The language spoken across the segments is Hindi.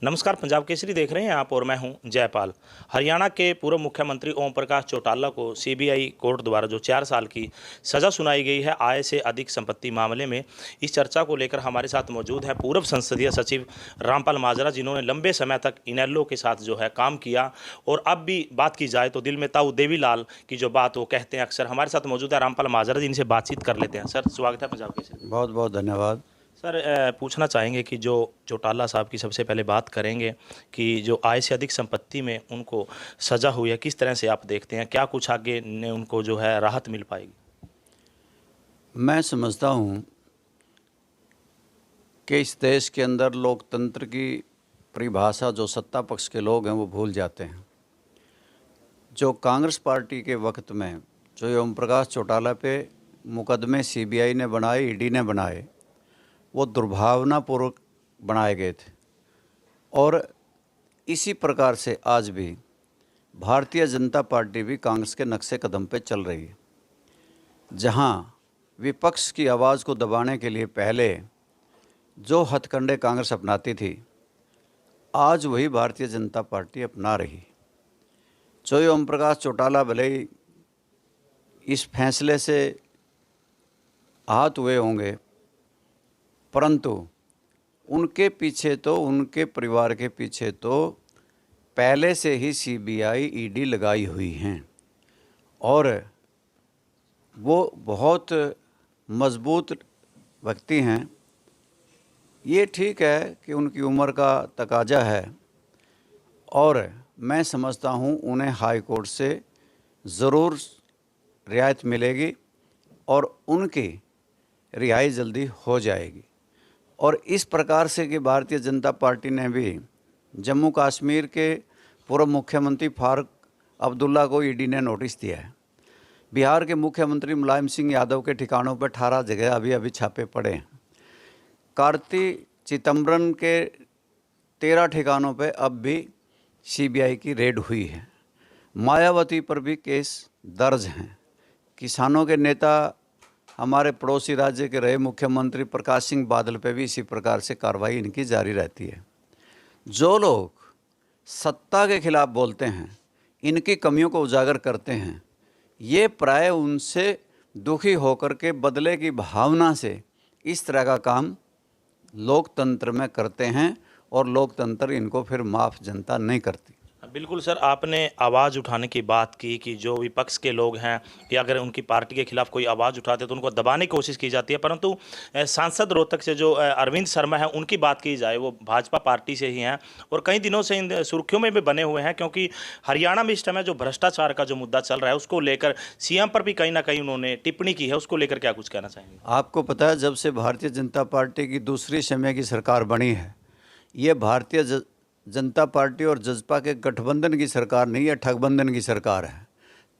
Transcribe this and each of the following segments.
नमस्कार, पंजाब केसरी देख रहे हैं आप और मैं हूं जयपाल। हरियाणा के पूर्व मुख्यमंत्री ओम प्रकाश चौटाला को सीबीआई कोर्ट द्वारा जो 4 साल की सज़ा सुनाई गई है आय से अधिक संपत्ति मामले में, इस चर्चा को लेकर हमारे साथ मौजूद हैं पूर्व संसदीय सचिव रामपाल माजरा, जिन्होंने लंबे समय तक इनेलो के साथ जो है काम किया। और अब भी बात की जाए तो दिल में ताऊ देवीलाल की जो बात वो कहते हैं अक्सर। हमारे साथ मौजूद है रामपाल माजरा जी, इनसे बातचीत कर लेते हैं। सर, स्वागत है पंजाब केसरी में। बहुत बहुत धन्यवाद। सर, पूछना चाहेंगे कि जो चौटाला साहब की सबसे पहले बात करेंगे कि जो आय से अधिक संपत्ति में उनको सज़ा हुई है, किस तरह से आप देखते हैं? क्या कुछ आगे ने उनको जो है राहत मिल पाएगी? मैं समझता हूँ कि इस देश के अंदर लोकतंत्र की परिभाषा जो सत्ता पक्ष के लोग हैं वो भूल जाते हैं। जो कांग्रेस पार्टी के वक्त में जो ओम प्रकाश चौटाला पे मुकदमे सीबीआई ने बनाए, ईडी ने बनाए, वो दुर्भावनापूर्वक बनाए गए थे। और इसी प्रकार से आज भी भारतीय जनता पार्टी भी कांग्रेस के नक्शे कदम पे चल रही है। जहां विपक्ष की आवाज़ को दबाने के लिए पहले जो हथकंडे कांग्रेस अपनाती थी, आज वही भारतीय जनता पार्टी अपना रही। जो ओम प्रकाश चौटाला भले ही इस फैसले से आहत हुए होंगे, परंतु उनके पीछे तो, उनके परिवार के पीछे तो पहले से ही सीबीआई, ईडी लगाई हुई हैं और वो बहुत मजबूत व्यक्ति हैं। ये ठीक है कि उनकी उम्र का तकाजा है और मैं समझता हूँ उन्हें हाई कोर्ट से ज़रूर रियायत मिलेगी और उनकी रिहाई जल्दी हो जाएगी। और इस प्रकार से कि भारतीय जनता पार्टी ने भी जम्मू कश्मीर के पूर्व मुख्यमंत्री फारूक अब्दुल्ला को ईडी ने नोटिस दिया है। बिहार के मुख्यमंत्री मुलायम सिंह यादव के ठिकानों पर 18 जगह अभी छापे पड़े हैं। कार्ति चिदम्बरम के 13 ठिकानों पर अब भी सीबीआई की रेड हुई है। मायावती पर भी केस दर्ज हैं। किसानों के नेता, हमारे पड़ोसी राज्य के रहे मुख्यमंत्री प्रकाश सिंह बादल पे भी इसी प्रकार से कार्रवाई इनकी जारी रहती है। जो लोग सत्ता के खिलाफ बोलते हैं, इनकी कमियों को उजागर करते हैं, ये प्राय उनसे दुखी होकर के बदले की भावना से इस तरह का काम लोकतंत्र में करते हैं और लोकतंत्र इनको फिर माफ़ जनता नहीं करती। बिल्कुल सर, आपने आवाज़ उठाने की बात की कि जो विपक्ष के लोग हैं या अगर उनकी पार्टी के खिलाफ कोई आवाज़ उठाते तो उनको दबाने की कोशिश की जाती है। परंतु सांसद रोहतक से जो अरविंद शर्मा है, उनकी बात की जाए, वो भाजपा पार्टी से ही हैं और कई दिनों से इन सुर्खियों में भी बने हुए हैं, क्योंकि हरियाणा में इस समय जो भ्रष्टाचार का जो मुद्दा चल रहा है उसको लेकर सीएम पर भी कहीं ना कहीं उन्होंने टिप्पणी की है। उसको लेकर क्या कुछ कहना चाहेंगे? आपको पता है, जब से भारतीय जनता पार्टी की दूसरी समय की सरकार बनी है, ये भारतीय जनता पार्टी और जजपा के गठबंधन की सरकार नहीं है, ठगबंधन की सरकार है।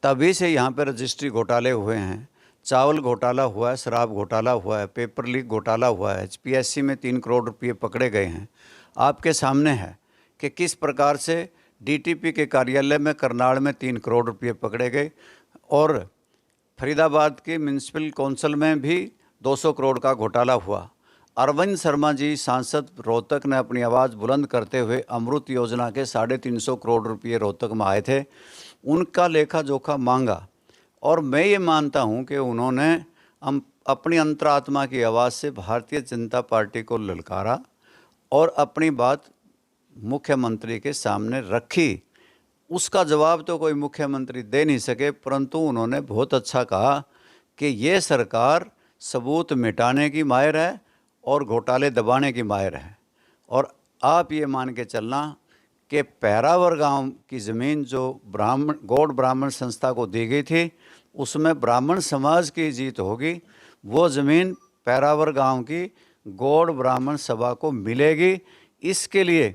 तभी से यहाँ पर रजिस्ट्री घोटाले हुए हैं, चावल घोटाला हुआ है, शराब घोटाला हुआ है, पेपर लीक घोटाला हुआ है, एचपीएससी में 3 करोड़ रुपये पकड़े गए हैं। आपके सामने है कि किस प्रकार से डीटीपी के कार्यालय में करनाल में 3 करोड़ रुपये पकड़े गए और फरीदाबाद के म्यूनसिपल कौंसिल में भी 200 करोड़ का घोटाला हुआ। अरविंद शर्मा जी सांसद रोहतक ने अपनी आवाज़ बुलंद करते हुए अमृत योजना के 350 करोड़ रुपये रोहतक में आए थे, उनका लेखा जोखा मांगा। और मैं ये मानता हूँ कि उन्होंने अपनी अंतरात्मा की आवाज़ से भारतीय जनता पार्टी को ललकारा और अपनी बात मुख्यमंत्री के सामने रखी। उसका जवाब तो कोई मुख्यमंत्री दे नहीं सके, परंतु उन्होंने बहुत अच्छा कहा कि ये सरकार सबूत मिटाने की माहिर है और घोटाले दबाने की माहिर है। और आप ये मान के चलना कि पैरावर गांव की ज़मीन जो गौड़ ब्राह्मण संस्था को दी गई थी, उसमें ब्राह्मण समाज की जीत होगी। वो ज़मीन पैरावर गांव की गौड़ ब्राह्मण सभा को मिलेगी। इसके लिए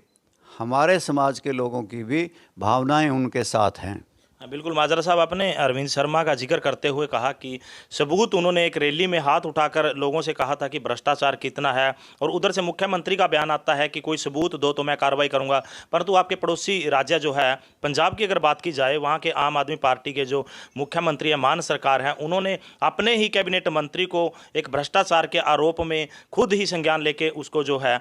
हमारे समाज के लोगों की भी भावनाएं उनके साथ हैं। बिल्कुल माजरा साहब, आपने अरविंद शर्मा का जिक्र करते हुए कहा कि सबूत, उन्होंने एक रैली में हाथ उठाकर लोगों से कहा था कि भ्रष्टाचार कितना है, और उधर से मुख्यमंत्री का बयान आता है कि कोई सबूत दो तो मैं कार्रवाई करूंगा। परंतु आपके पड़ोसी राज्य जो है पंजाब की अगर बात की जाए, वहाँ के आम आदमी पार्टी के जो मुख्यमंत्री है, मान सरकार है, उन्होंने अपने ही कैबिनेट मंत्री को एक भ्रष्टाचार के आरोप में खुद ही संज्ञान लेके उसको जो है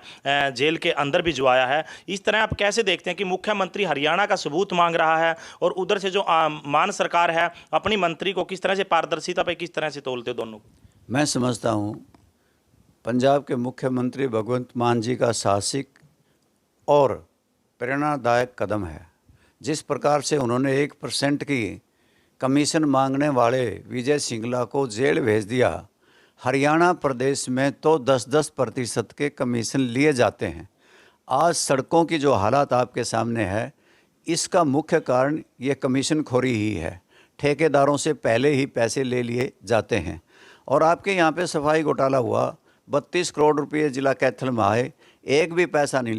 जेल के अंदर भिजवाया है। इस तरह आप कैसे देखते हैं कि मुख्यमंत्री हरियाणा का सबूत मांग रहा है, और उधर से जो मान सरकार है अपनी मंत्री को किस तरह से पारदर्शिता पे किस तरह से तोलते दोनों? मैं समझता हूँ पंजाब के मुख्यमंत्री भगवंत मान जी का साहसिक और प्रेरणादायक कदम है। जिस प्रकार से उन्होंने 1% की कमीशन मांगने वाले विजय सिंगला को जेल भेज दिया, हरियाणा प्रदेश में तो 10-10% के कमीशन लिए जाते हैं। आज सड़कों की जो हालात आपके सामने है, इसका मुख्य कारण ये कमीशन खोरी ही है। ठेकेदारों से पहले ही पैसे ले लिए जाते हैं। और आपके यहाँ पे सफाई घोटाला हुआ, 32 करोड़ रुपये जिला कैथल में आए, एक भी पैसा नहीं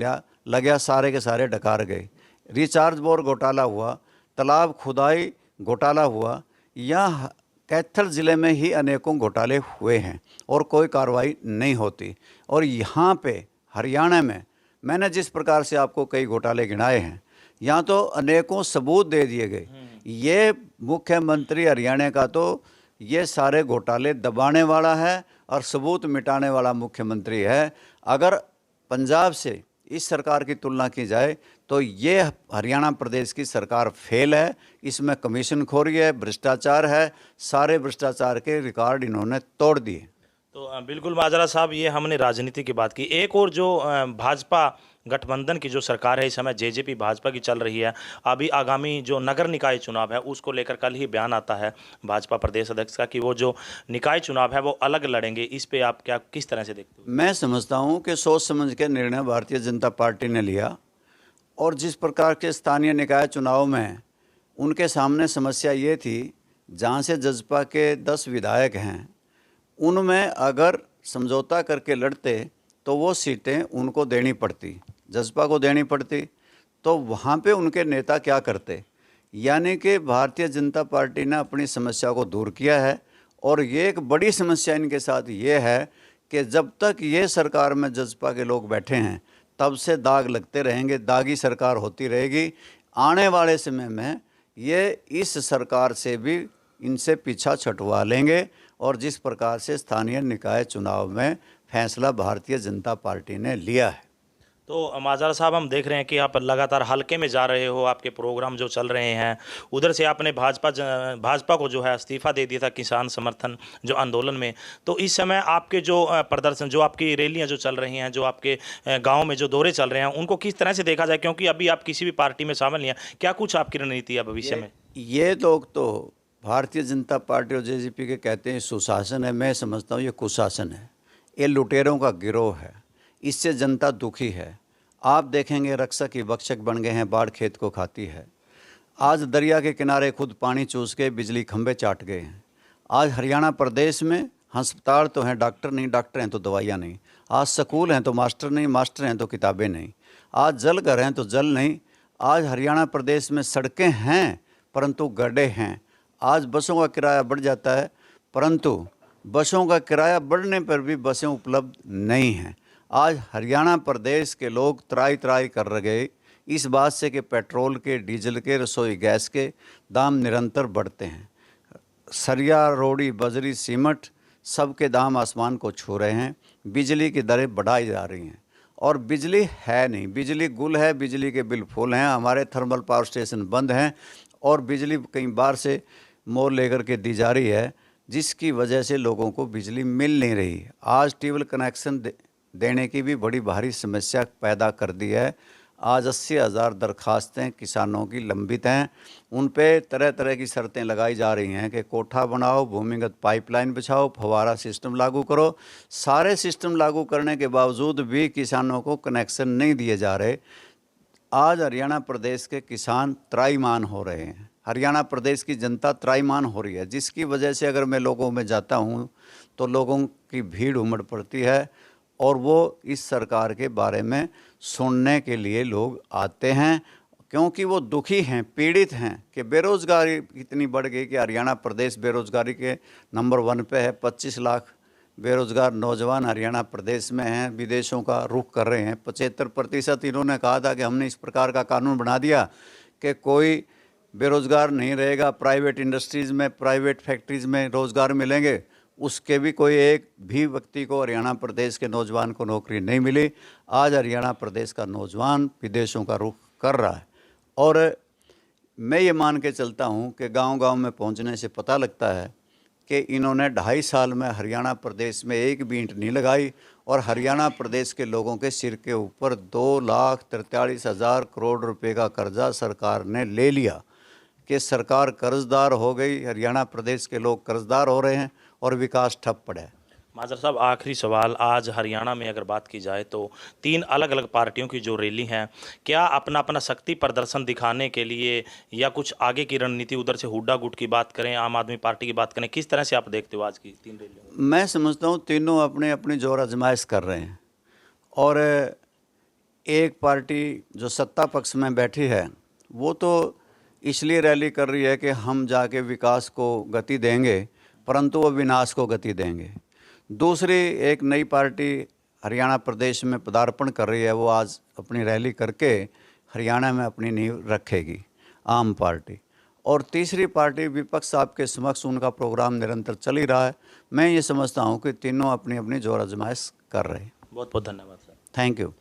लगा, सारे के सारे डकार गए। रिचार्ज बोर्ड घोटाला हुआ, तालाब खुदाई घोटाला हुआ, यहाँ कैथल ज़िले में ही अनेकों घोटाले हुए हैं और कोई कार्रवाई नहीं होती। और यहाँ पे हरियाणा में मैंने जिस प्रकार से आपको कई घोटाले गिनाए हैं, यहाँ तो अनेकों सबूत दे दिए गए। ये मुख्यमंत्री हरियाणा का तो ये सारे घोटाले दबाने वाला है और सबूत मिटाने वाला मुख्यमंत्री है। अगर पंजाब से इस सरकार की तुलना की जाए तो ये हरियाणा प्रदेश की सरकार फेल है। इसमें कमीशन खोरी है, भ्रष्टाचार है, सारे भ्रष्टाचार के रिकॉर्ड इन्होंने तोड़ दिए। तो बिल्कुल माजरा साहब, ये हमने राजनीति की बात की। एक और जो भाजपा गठबंधन की जो सरकार है इस समय, जेजेपी भाजपा की चल रही है, अभी आगामी जो नगर निकाय चुनाव है उसको लेकर कल ही बयान आता है भाजपा प्रदेश अध्यक्ष का कि वो जो निकाय चुनाव है वो अलग लड़ेंगे। इस पे आप क्या किस तरह से देखते हो? मैं समझता हूँ कि सोच समझ के निर्णय भारतीय जनता पार्टी ने लिया। और जिस प्रकार के स्थानीय निकाय चुनाव में उनके सामने समस्या ये थी, जहाँ से जजपा के 10 विधायक हैं, उनमें अगर समझौता करके लड़ते तो वो सीटें उनको देनी पड़ती, जजपा को देनी पड़ती। तो वहाँ पे उनके नेता क्या करते? यानी कि भारतीय जनता पार्टी ने अपनी समस्या को दूर किया है। और ये एक बड़ी समस्या इनके साथ ये है कि जब तक ये सरकार में जजपा के लोग बैठे हैं तब से दाग लगते रहेंगे, दागी सरकार होती रहेगी। आने वाले समय में ये इस सरकार से भी इनसे पीछा छुटवा लेंगे। और जिस प्रकार से स्थानीय निकाय चुनाव में फैसला भारतीय जनता पार्टी ने लिया है। तो माजरा साहब, हम देख रहे हैं कि आप लगातार हल्के में जा रहे हो, आपके प्रोग्राम जो चल रहे हैं, उधर से आपने भाजपा को जो है इस्तीफा दे दिया था किसान समर्थन जो आंदोलन में। तो इस समय आपके जो प्रदर्शन, जो आपकी रैलियां जो चल रही हैं, जो आपके गांव में जो दौरे चल रहे हैं, उनको किस तरह से देखा जाए? क्योंकि अभी आप किसी भी पार्टी में शामिल नहीं हैं, क्या कुछ आपकी रणनीति है भविष्य में? ये लोग तो भारतीय जनता पार्टी और जेजेपी के कहते हैं सुशासन है, मैं समझता हूँ ये कुशासन है। ये लुटेरों का गिरोह है, इससे जनता दुखी है। आप देखेंगे रक्षक ही भक्षक बन गए हैं, बाढ़ खेत को खाती है। आज दरिया के किनारे खुद पानी चूस के बिजली खंभे चाट गए हैं। आज हरियाणा प्रदेश में अस्पताल तो हैं, डॉक्टर नहीं, डॉक्टर हैं तो दवाइयाँ नहीं। आज स्कूल हैं तो मास्टर नहीं, मास्टर हैं तो किताबें नहीं। आज जल घर हैं तो जल नहीं। आज हरियाणा प्रदेश में सड़कें हैं परंतु गड्ढे हैं। आज बसों का किराया बढ़ जाता है परंतु बसों का किराया बढ़ने पर भी बसें उपलब्ध नहीं हैं। आज हरियाणा प्रदेश के लोग त्राई त्राई कर रहे इस बात से कि पेट्रोल के, डीजल के, रसोई गैस के दाम निरंतर बढ़ते हैं। सरिया, रोड़ी, बजरी, सीमेंट सबके दाम आसमान को छू रहे हैं। बिजली की दरें बढ़ाई जा रही हैं और बिजली है नहीं, बिजली गुल है, बिजली के बिल फुल हैं। हमारे थर्मल पावर स्टेशन बंद हैं और बिजली कई बार से मोल लेकर के दी जा रही है, जिसकी वजह से लोगों को बिजली मिल नहीं रही। आज ट्यूबवेल कनेक्शन देने की भी बड़ी भारी समस्या पैदा कर दी है। आज 80,000 दरखास्तें किसानों की लंबित हैं। उन पे तरह तरह की शर्तें लगाई जा रही हैं कि कोठा बनाओ, भूमिगत पाइपलाइन बिछाओ, फव्वारा सिस्टम लागू करो। सारे सिस्टम लागू करने के बावजूद भी किसानों को कनेक्शन नहीं दिए जा रहे। आज हरियाणा प्रदेश के किसान त्राईमान हो रहे हैं, हरियाणा प्रदेश की जनता त्राईमान हो रही है, जिसकी वजह से अगर मैं लोगों में जाता हूँ तो लोगों की भीड़ उमड़ पड़ती है और वो इस सरकार के बारे में सुनने के लिए लोग आते हैं। क्योंकि वो दुखी हैं, पीड़ित हैं कि बेरोज़गारी इतनी बढ़ गई कि हरियाणा प्रदेश बेरोज़गारी के नंबर 1 पे है। 25 लाख बेरोज़गार नौजवान हरियाणा प्रदेश में हैं, विदेशों का रुख कर रहे हैं। 75% इन्होंने कहा था कि हमने इस प्रकार का कानून बना दिया कि कोई बेरोज़गार नहीं रहेगा, प्राइवेट इंडस्ट्रीज़ में, प्राइवेट फैक्ट्रीज़ में रोज़गार मिलेंगे। उसके भी कोई एक भी व्यक्ति को, हरियाणा प्रदेश के नौजवान को नौकरी नहीं मिली। आज हरियाणा प्रदेश का नौजवान विदेशों का रुख कर रहा है। और मैं ये मान के चलता हूँ कि गांव-गांव में पहुँचने से पता लगता है कि इन्होंने 2.5 साल में हरियाणा प्रदेश में एक भी ईंट नहीं लगाई और हरियाणा प्रदेश के लोगों के सिर के ऊपर 2,43,000 करोड़ रुपए का कर्जा सरकार ने ले लिया कि सरकार कर्जदार हो गई, हरियाणा प्रदेश के लोग कर्जदार हो रहे हैं और विकास ठप पड़ा है। माजरा साहब, आखिरी सवाल, आज हरियाणा में अगर बात की जाए तो 3 अलग अलग पार्टियों की जो रैली हैं, क्या अपना अपना शक्ति प्रदर्शन दिखाने के लिए या कुछ आगे की रणनीति, उधर से हुड्डा गुट की बात करें, आम आदमी पार्टी की बात करें, किस तरह से आप देखते हो आज की 3 रैलियों? मैं समझता हूँ तीनों अपने अपनी जोर आजमाइश कर रहे हैं और एक पार्टी जो सत्ता पक्ष में बैठी है वो तो इसलिए रैली कर रही है कि हम जाके विकास को गति देंगे, परंतु वो विनाश को गति देंगे। दूसरी एक नई पार्टी हरियाणा प्रदेश में पदार्पण कर रही है, वो आज अपनी रैली करके हरियाणा में अपनी नींव रखेगी, आम पार्टी। और तीसरी पार्टी विपक्ष आपके समक्ष, उनका प्रोग्राम निरंतर चल ही रहा है। मैं ये समझता हूँ कि तीनों अपनी अपनी जोर आजमाइश कर रहे हैं। बहुत बहुत धन्यवाद सर। Thank you.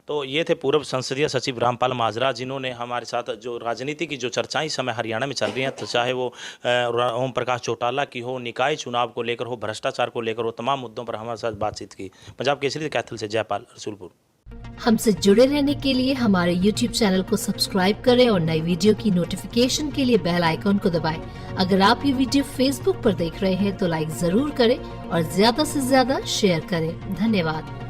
तो ये थे पूर्व संसदीय सचिव रामपाल माजरा, जिन्होंने हमारे साथ जो राजनीति की जो चर्चाएं इस समय हरियाणा में चल रही हैं, तो चाहे वो ओम प्रकाश चौटाला की हो, निकाय चुनाव को लेकर हो, भ्रष्टाचार को लेकर हो, तमाम मुद्दों पर हमारे साथ बातचीत की। पंजाब केसरी से कैथल से जयपाल, रसूलपुर। हमसे जुड़े रहने के लिए हमारे YouTube चैनल को सब्सक्राइब करें और नई वीडियो की नोटिफिकेशन के लिए बेल आइकॉन को दबाएं। अगर आप ये वीडियो Facebook पर देख रहे हैं तो लाइक जरूर करें और ज्यादा से ज्यादा शेयर करें। धन्यवाद।